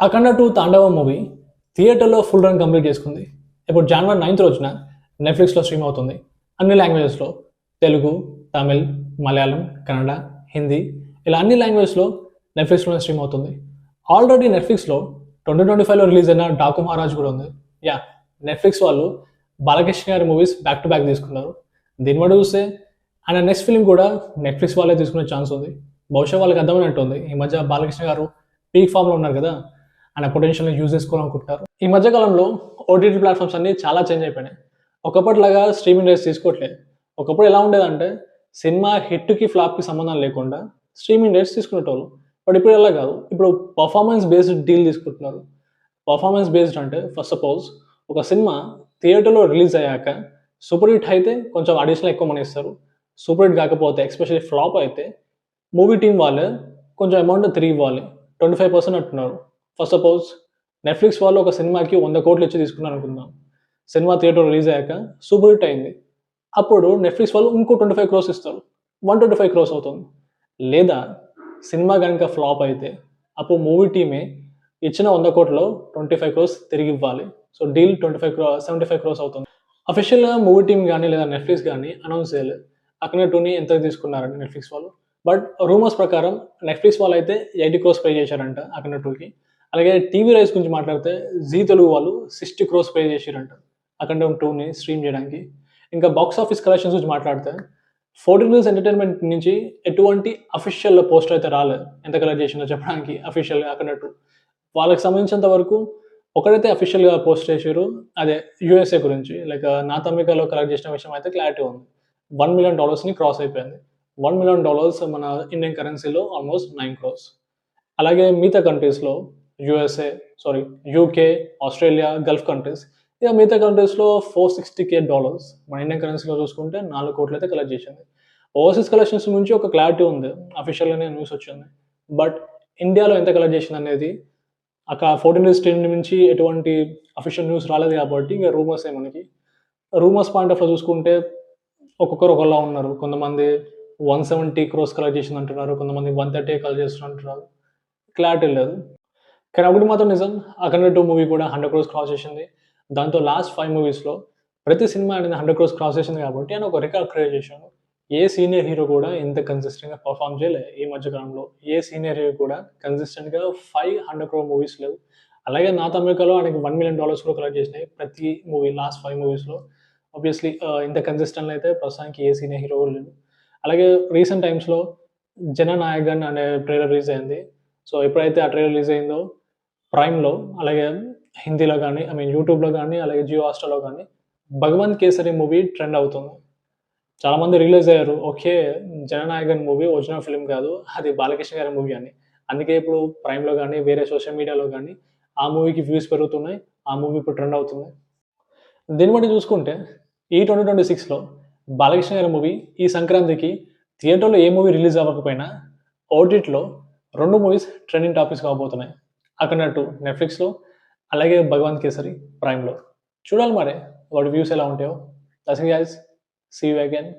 అఖండ 2 తాండవ movie థియేటర్లో full run complete చేసుకుంది. ఇప్పుడు జనవరి 9th రోజున నెట్ఫ్లిక్స్లో స్ట్రీమ్ అవుతుంది. అన్ని లాంగ్వేజెస్లో తెలుగు, తమిళ్, మలయాళం, కన్నడ, హిందీ ఇలా అన్ని లాంగ్వేజెస్లో నెట్ఫ్లిక్స్లోనే స్ట్రీమ్ అవుతుంది. ఆల్రెడీ నెట్ఫ్లిక్స్లో 2025లో రిలీజ్ అయిన డాకు మహారాజ్ కూడా ఉంది. నెట్ఫ్లిక్స్ వాళ్ళు బాలకృష్ణ గారి మూవీస్ బ్యాక్ టు బ్యాక్ తీసుకున్నారు. దీన్ని బట్టి చూస్తే ఆయన నెక్స్ట్ ఫిలిం కూడా నెట్ఫ్లిక్స్ వాళ్ళే తీసుకునే ఛాన్స్ ఉంది. బహుశా వాళ్ళకి అర్థమైనట్టుంది. ఈ మధ్య బాలకృష్ణ గారు పీక్ ఫామ్లో ఉన్నారు కదా, ఆయన పొటెన్షియల్ని యూజ్ చేసుకోవాలనుకుంటున్నారు. ఈ మధ్య కాలంలో ఓటీటీ ప్లాట్ఫామ్స్ అన్నీ చాలా చేంజ్ అయిపోయినాయి. ఒకప్పటిలాగా స్ట్రీమింగ్ రైట్స్ తీసుకోవట్లేదు. ఒకప్పుడు ఎలా ఉండేదంటే సినిమా హిట్కి ఫ్లాప్కి సంబంధం లేకుండా స్ట్రీమింగ్ రైట్స్ తీసుకునేటోళ్ళు. బట్ ఇప్పుడు ఎలా కాదు, ఇప్పుడు పర్ఫార్మెన్స్ బేస్డ్ డీల్ తీసుకుంటున్నారు. పర్ఫార్మెన్స్ బేస్డ్ అంటే ఫస్ట్ సపోజ్ ఒక సినిమా థియేటర్లో రిలీజ్ అయ్యాక సూపర్ హిట్ అయితే కొంచెం అడిషనల్ ఎక్కువ మనీ ఇస్తారు. సూపర్ హిట్ కాకపోతే ఎస్పెషల్లీ ఫ్లాప్ అయితే మూవీ టీం వాళ్ళే కొంచెం అమౌంట్ తిరిగి ఇవ్వాలి. 25% అంటున్నారు. ఫస్ట్ సపోజ్ నెట్ఫ్లిక్స్ వాళ్ళు ఒక సినిమాకి 100 కోట్లు ఇచ్చి తీసుకున్నారు అనుకుందాం. సినిమా థియేటర్ రిలీజ్ అయ్యాక సూపర్ హిట్ అయింది. అప్పుడు నెట్ఫ్లిక్స్ వాళ్ళు ఇంకో 25 crores ఇస్తారు. 125 crores అవుతుంది. లేదా సినిమా కనుక ఫ్లాప్ అయితే అప్పుడు మూవీ టీమే ఇచ్చిన 100 కోట్లలో 25 crores తిరిగి ఇవ్వాలి. సో డీల్ 75 crores అవుతుంది. అఫీషియల్గా మూవీ టీమ్ కానీ లేదా నెట్ఫ్లిక్స్ కానీ అనౌన్స్ చేయలేదు అఖండ 2ని ఎంత తీసుకున్నారని నెట్ఫ్లిక్స్ వాళ్ళు. బట్ రూమర్స్ ప్రకారం నెట్ఫ్లిక్స్ వాళ్ళు అయితే 80 crores పే చేశారంట అఖండ 2కి. అలాగే టీవీ రైట్స్ గురించి మాట్లాడితే జీ తెలుగు వాళ్ళు 60 crores పే చేశారంట అఖండ 2ని స్ట్రీమ్ చేయడానికి. ఇంకా బాక్స్ ఆఫీస్ కలెక్షన్స్ గురించి మాట్లాడితే 14 News ఎంటర్టైన్మెంట్ నుంచి ఎటువంటి అఫీషియల్ పోస్టర్ అయితే రాలేదు ఎంత కలెక్ట్ చేసిందో చెప్పడానికి. అఫీషియల్గా అఖండ 2 వాళ్ళకి సంబంధించినంత వరకు ఒకరైతే అఫీషియల్గా పోస్ట్ చేశారు, అదే యూఎస్ఏ గురించి. లైక్ నార్త్ అమెరికాలో కలెక్ట్ చేసిన విషయం అయితే క్లారిటీ ఉంది. $1 million క్రాస్ అయిపోయింది. $1 million మన ఇండియన్ కరెన్సీలో ఆల్మోస్ట్ 9 crores. అలాగే మిగతా కంట్రీస్లో యూకే, ఆస్ట్రేలియా, గల్ఫ్ కంట్రీస్, ఇక మిగతా కంట్రీస్లో $460K మన ఇండియన్ కరెన్సీలో చూసుకుంటే 4 కోట్లు అయితే కలెక్ట్ చేసింది. ఓవర్సీస్ కలెక్షన్స్ నుంచి ఒక క్లారిటీ ఉంది, అఫీషియల్గానే న్యూస్ వచ్చింది. బట్ ఇండియాలో ఎంత కలెక్ట్ చేసింది అనేది అక్కడ 14 News ట్రెండ్ నుంచి ఎటువంటి అఫీషియల్ న్యూస్ రాలేదు కాబట్టి ఇక రూమర్సే మనకి. రూమర్స్ పాయింట్ ఆఫ్ చూసుకుంటే ఒక్కొక్కరు ఒకలా ఉన్నారు. కొంతమంది 170 crores కలెక్ట్ చేసింది అంటున్నారు, కొంతమంది 130 కలెక్ట్ చేస్తున్నారు అంటున్నారు. క్లారిటీ లేదు. కానీ ఒకటి మాత్రం నిజం, అఖండ 2 మూవీ కూడా 100 crores క్రాస్ చేసింది. దాంతో లాస్ట్ 5 మూవీస్లో ప్రతి సినిమా అనేది 100 crores క్రాస్ చేసింది కాబట్టి ఆయన ఒక రికార్డ్ క్రియేట్ చేశాను. ఏ సీనియర్ హీరో కూడా ఇంత కన్సిస్టెంట్గా పర్ఫామ్ చేయలేదు ఈ మధ్యకాలంలో. ఏ సీనియర్ హీరో కూడా కన్సిస్టెంట్గా 500 crore మూవీస్ లేవు. అలాగే నార్త్ అమెరికాలో ఆయనకి $1 million కూడా కలెక్ట్ చేసినాయి ప్రతి మూవీ లాస్ట్ 5 మూవీస్లో. ఆబ్వియస్లీ ఇంత కన్సిస్టెంట్ అయితే ప్రస్తుతానికి ఏ సీనియర్ హీరో కూడా లేదు. అలాగే రీసెంట్ టైమ్స్లో జననాయకన్ అనే ట్రైలర్ రిలీజ్ అయింది. సో ఎప్పుడైతే ఆ ట్రైలర్ రిలీజ్ అయిందో ప్రైమ్లో, అలాగే హిందీలో కానీ యూట్యూబ్లో కానీ, అలాగే జియో హాట్‌స్టార్లో కానీ భగవంత్ కేసరి మూవీ ట్రెండ్ అవుతుంది. చాలామంది రియలైజ్ అయ్యారు, okay Jana Nayagan movie original film కాదు, అది బాలకృష్ణ గారి మూవీ అని. అందుకే ఇప్పుడు ప్రైమ్లో కానీ వేరే సోషల్ మీడియాలో కానీ ఆ మూవీకి వ్యూస్ పెరుగుతున్నాయి, ఆ మూవీ ఇప్పుడు ట్రెండ్ అవుతుంది. దీన్ని బట్టి చూసుకుంటే ఈ 2026లో బాలకృష్ణ గారి మూవీ ఈ సంక్రాంతికి థియేటర్లో ఏ మూవీ రిలీజ్ అవ్వకపోయినా ఓటీటీలో 2 మూవీస్ ట్రెండింగ్ టాపిక్స్ కాబోతున్నాయి. అఖండ 2 నెట్ఫ్లిక్స్లో, అలాగే భగవంత్ కేసరి ప్రైమ్లో. చూడాలి మరి వాటి వ్యూస్ ఎలా ఉంటాయో. That's it guys, see you again.